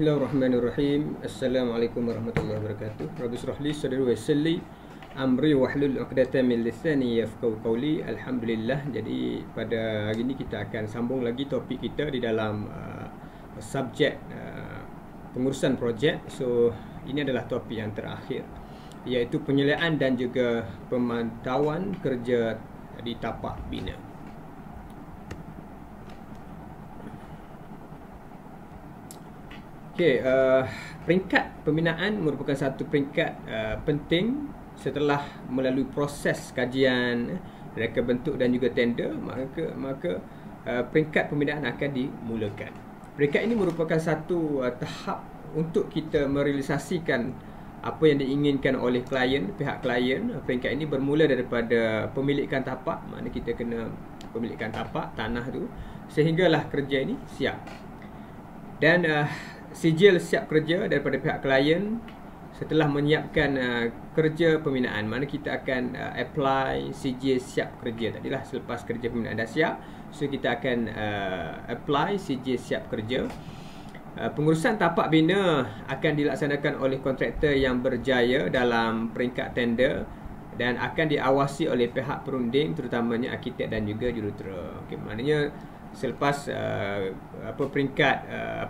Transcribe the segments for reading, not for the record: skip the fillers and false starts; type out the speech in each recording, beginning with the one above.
Bismillahirrahmanirrahim. Assalamualaikum warahmatullahi wabarakatuh. Rabbi shrah li sadri wa yassir li amri wahlul 'uqdatam min lisani yafqahu qawli. Alhamdulillah. Jadi pada hari ini kita akan sambung lagi topik kita di dalam subjek pengurusan projek. So ini adalah topik yang terakhir, iaitu penyeliaan dan juga pemantauan kerja di tapak bina. Okey, peringkat pembinaan merupakan satu peringkat penting setelah melalui proses kajian, reka bentuk dan juga tender, maka peringkat pembinaan akan dimulakan. Peringkat ini merupakan satu tahap untuk kita merealisasikan apa yang diinginkan oleh pihak klien. Peringkat ini bermula daripada pemilikan tapak, maknanya kita kena pemilikan tapak tanah tu sehinggalah kerja ini siap. Dan sijil siap kerja daripada pihak klien setelah menyiapkan kerja pembinaan, mana kita akan apply sijil siap kerja tadilah. Selepas kerja pembinaan dah siap, so kita akan apply sijil siap kerja. Pengurusan tapak bina akan dilaksanakan oleh kontraktor yang berjaya dalam peringkat tender dan akan diawasi oleh pihak perunding, terutamanya arkitek dan juga jurutera. Okey, maknanya selepas peringkat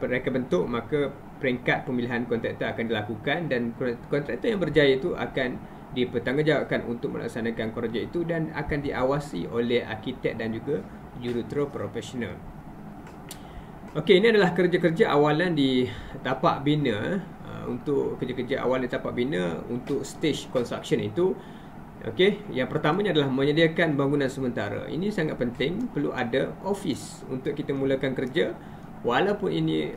reka bentuk, maka peringkat pemilihan kontraktor akan dilakukan dan kontraktor yang berjaya itu akan dipertanggungjawabkan untuk melaksanakan projek itu dan akan diawasi oleh arkitek dan juga jurutera profesional. Okey, ini adalah kerja-kerja awalan di tapak bina. Untuk kerja-kerja awal di tapak bina untuk stage construction itu, okey, yang pertamanya adalah menyediakan bangunan sementara. Ini sangat penting, perlu ada office untuk kita mulakan kerja. Walaupun ini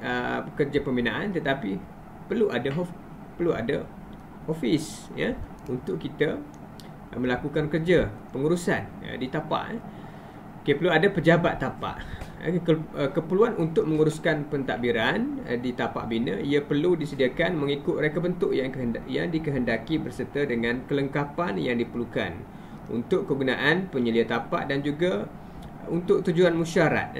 kerja pembinaan, tetapi perlu ada office ya untuk kita melakukan kerja pengurusan di tapak. Okey, perlu ada pejabat tapak. Keperluan untuk menguruskan pentadbiran di tapak bina, ia perlu disediakan mengikut reka bentuk yang dikehendaki berserta dengan kelengkapan yang diperlukan untuk kegunaan penyelia tapak dan juga untuk tujuan mesyuarat.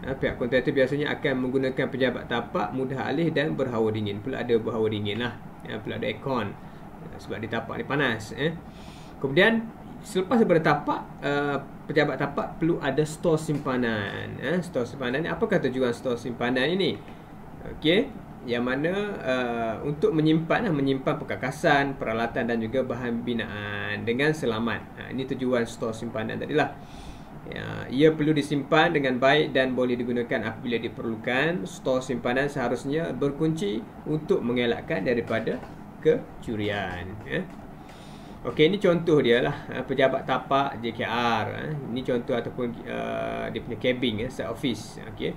Pihak kontraktor biasanya akan menggunakan pejabat tapak mudah alih dan berhawa dingin. Perlu ada berhawa dingin lah, perlu ada aircon sebab di tapak ni panas. Kemudian selepas daripada tapak, pejabat tapak perlu ada stor simpanan. Stor simpanan ni, apakah tujuan stor simpanan ini? Okey, yang mana untuk menyimpan perkakasan, peralatan dan juga bahan binaan dengan selamat. Ini tujuan stor simpanan tadilah. Ia perlu disimpan dengan baik dan boleh digunakan apabila diperlukan. Stor simpanan seharusnya berkunci untuk mengelakkan daripada kecurian. Okey, ini contoh dia lah, pejabat tapak JKR. Ini contoh ataupun dia punya cabin, set office. Okey,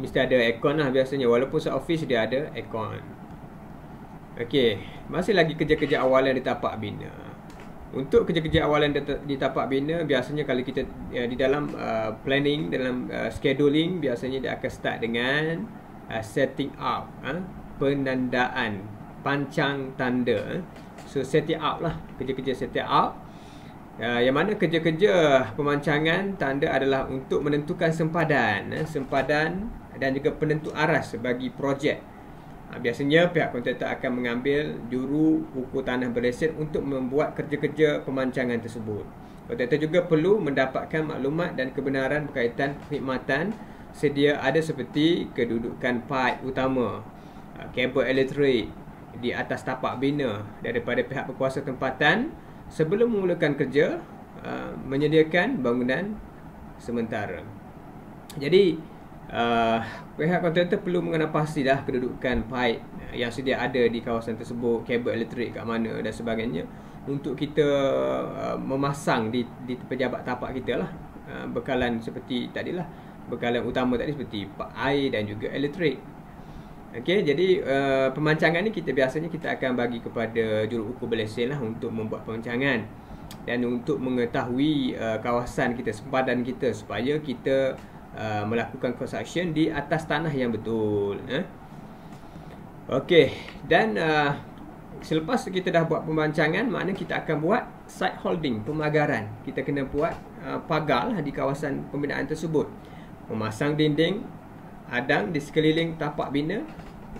mesti ada aircon lah biasanya, walaupun set office dia ada aircon. Okey, masih lagi kerja-kerja awalan di tapak bina. Untuk kerja-kerja awalan di tapak bina, biasanya kalau kita di dalam planning, dalam scheduling, biasanya dia akan start dengan setting up, penandaan, pancang tanda. So setting up lah, kerja-kerja setting up, yang mana kerja-kerja pemancangan tanda adalah untuk menentukan sempadan dan juga penentu aras bagi projek. Biasanya pihak kontraktor akan mengambil juru ukur tanah berlesen untuk membuat kerja-kerja pemancangan tersebut. Kontraktor juga perlu mendapatkan maklumat dan kebenaran berkaitan perkhidmatan sedia ada seperti kedudukan pipe utama, kabel elektrik di atas tapak bina daripada pihak berkuasa tempatan sebelum memulakan kerja, menyediakan bangunan sementara. Jadi pihak kontraktor perlu mengenal pastilah kedudukan pipe yang sedia ada di kawasan tersebut, kabel elektrik kat mana dan sebagainya, untuk kita memasang di pejabat tapak kita lah. Bekalan seperti tadilah, bekalan utama tadi seperti air dan juga elektrik. Okey, jadi pemancangan ni biasanya kita akan bagi kepada juru ukur berlesen lah untuk membuat pemancangan dan untuk mengetahui kawasan kita, sempadan kita, supaya kita melakukan construction di atas tanah yang betul. Okey, dan selepas kita dah buat pemancangan, maknanya kita akan buat site holding, pemagaran. Kita kena buat pagar lah di kawasan pembinaan tersebut, memasang dinding, adang di sekeliling tapak bina.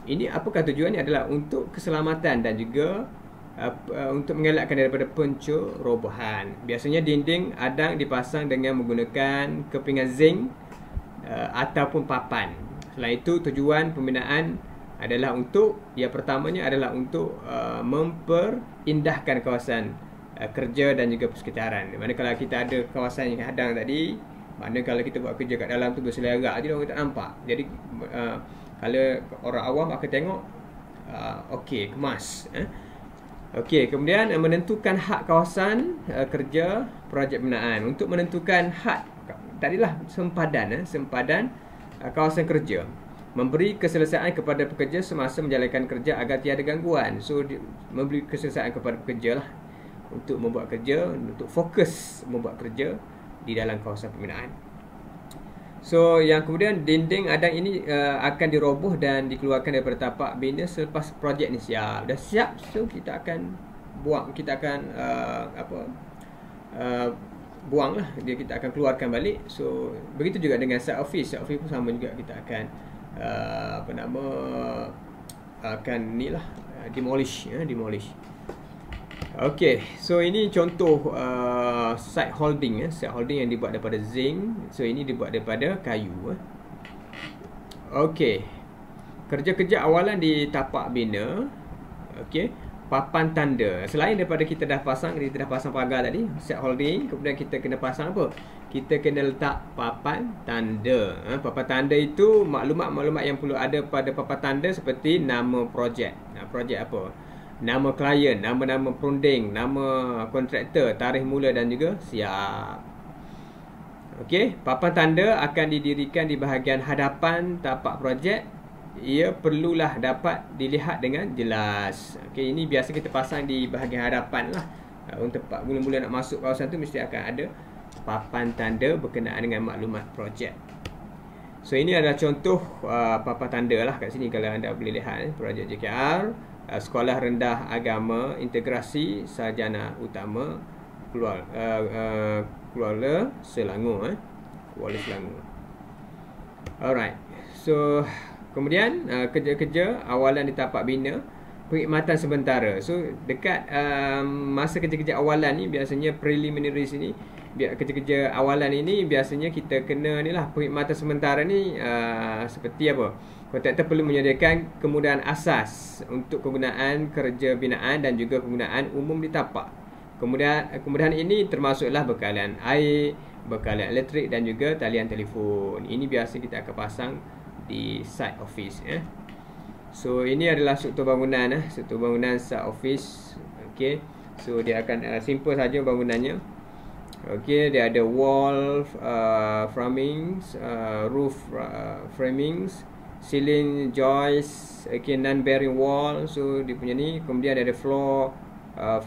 Ini apakah tujuannya? Adalah untuk keselamatan dan juga untuk mengelakkan daripada pencerobohan. Biasanya dinding adang dipasang dengan menggunakan kepingan zinc ataupun papan. Selain itu, tujuan pembinaan adalah untuk, yang pertamanya adalah untuk memperindah kawasan kerja dan juga persekitaran. Di mana kalau kita ada kawasan yang hadang tadi, mana kalau kita buat kerja kat dalam tu berselerak je, orang tak nampak. Jadi kalau orang awam akan tengok okey, kemas. Okey, kemudian menentukan hak kawasan kerja projek pembinaan. Untuk menentukan hak tadilah sempadan kawasan kerja, memberi keselesaan kepada pekerja semasa menjalankan kerja agar tiada gangguan. So memberi keselesaan kepada pekerja lah untuk membuat kerja, untuk fokus membuat kerja di dalam kawasan pembinaan. So yang kemudian dinding adang ini akan diroboh dan dikeluarkan daripada tapak bina selepas projek ni siap. Dah siap, so kita akan buang, kita akan buang lah, kita akan keluarkan balik. So begitu juga dengan site office. Site office pun sama juga, kita akan akan ni lah, demolish. Okey, so ini contoh site holding. Site holding yang dibuat daripada zinc. So ini dibuat daripada kayu. Okey, kerja-kerja awalan di tapak bina. Okey, papan tanda. Selain daripada kita dah pasang pagar tadi, site holding, kemudian kita kena pasang apa? Kita kena letak papan tanda. Papan tanda itu maklumat-maklumat yang perlu ada pada papan tanda seperti nama projek. Projek apa? Nama klien, nama-nama perunding, nama kontraktor, tarikh mula dan juga siap. Okey, papan tanda akan didirikan di bahagian hadapan tapak projek. Ia perlulah dapat dilihat dengan jelas. Okey, ini biasa kita pasang di bahagian hadapan lah. Untuk mula-mula nak masuk kawasan tu mesti akan ada papan tanda berkenaan dengan maklumat projek. So ini adalah contoh papan tanda lah kat sini kalau anda boleh lihat. Projek JKR, Sekolah Rendah Agama Integrasi Sarjana Utama Kuala Selangor. Kuala Selangor. Alright. So kemudian kerja-kerja awalan di tapak bina, perkhidmatan sementara. So dekat masa kerja-kerja awalan ni, biasanya preliminary sini, kerja-kerja awalan ini biasanya kita kena ni lah, perkhidmatan sementara ni seperti apa? Kontraktor perlu menyediakan kemudahan asas untuk kegunaan kerja binaan dan juga kegunaan umum di tapak. Kemudahan ini termasuklah bekalan air, bekalan elektrik dan juga talian telefon. Ini biasa kita akan pasang di site office. So ini adalah struktur bangunan, struktur bangunan site office. Okey, so dia akan simple saja bangunannya. Okey, dia ada wall framings, roof framings, ceiling joist, okay, non-bearing wall. So dia punya ni. Kemudian dia ada floor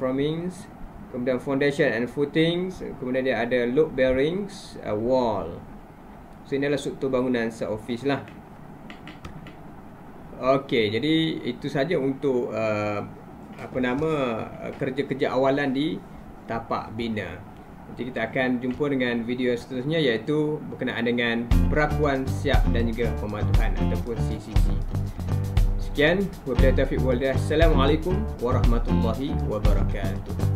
framings, kemudian foundation and footings, kemudian dia ada load bearings wall. So ini adalah struktur bangunan se-office lah. Okey, jadi itu saja untuk kerja-kerja awalan di tapak bina. Nanti kita akan jumpa dengan video seterusnya, iaitu berkenaan dengan perakuan siap dan juga pematuhan ataupun CCC. Sekian, wabillahi taufiq wal hidayah. Assalamualaikum warahmatullahi wabarakatuh.